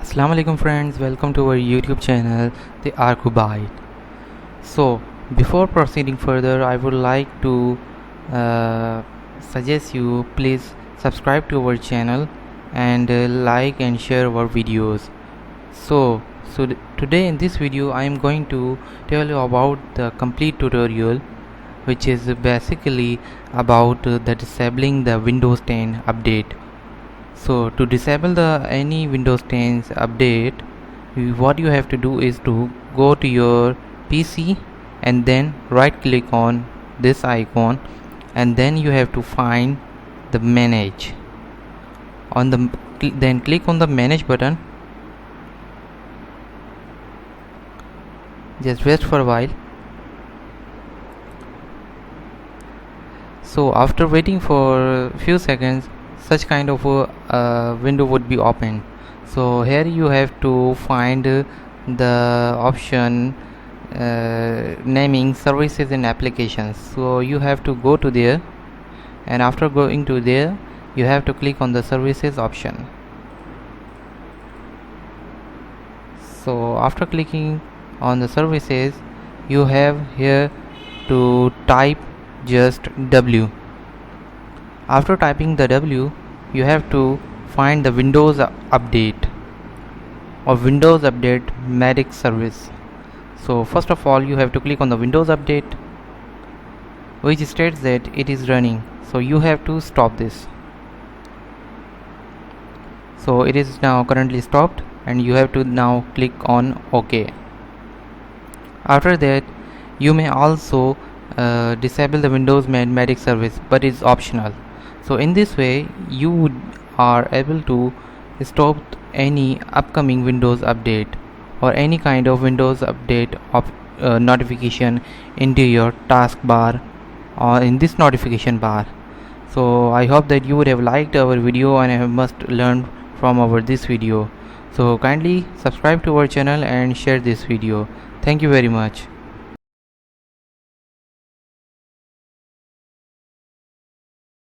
Assalamu alaikum friends, welcome to our YouTube channel The Arcubite. So before proceeding further, I would like to suggest you please subscribe to our channel and like and share our videos. So today in this video I am going to tell you about the complete tutorial, which is basically about the disabling the Windows 10 update. So to disable the any Windows 10 update, what you have to do is to go to your PC and then right click on this icon, and then you have to find the manage on the then click on the manage button. Just wait for a while. So after waiting for a few seconds, such kind of a window would be opened. So here you have to find the option naming services and applications. So you have to go to there, and after going to there you have to click on the services option. So after clicking on the services, you have here to type just W. After typing the W, you have to find the Windows update or Windows Update Medic service. So first of all, you have to click on the Windows update, which states that it is running. So you have to stop this. So it is now currently stopped, and you have to now click on OK. After that, you may also disable the Windows Medic service, but it's optional. So in this way you are able to stop any upcoming Windows update or any kind of Windows update notification into your taskbar or in this notification bar. So I hope that you would have liked our video and have must learn from this video. So kindly subscribe to our channel and share this video. Thank you very much.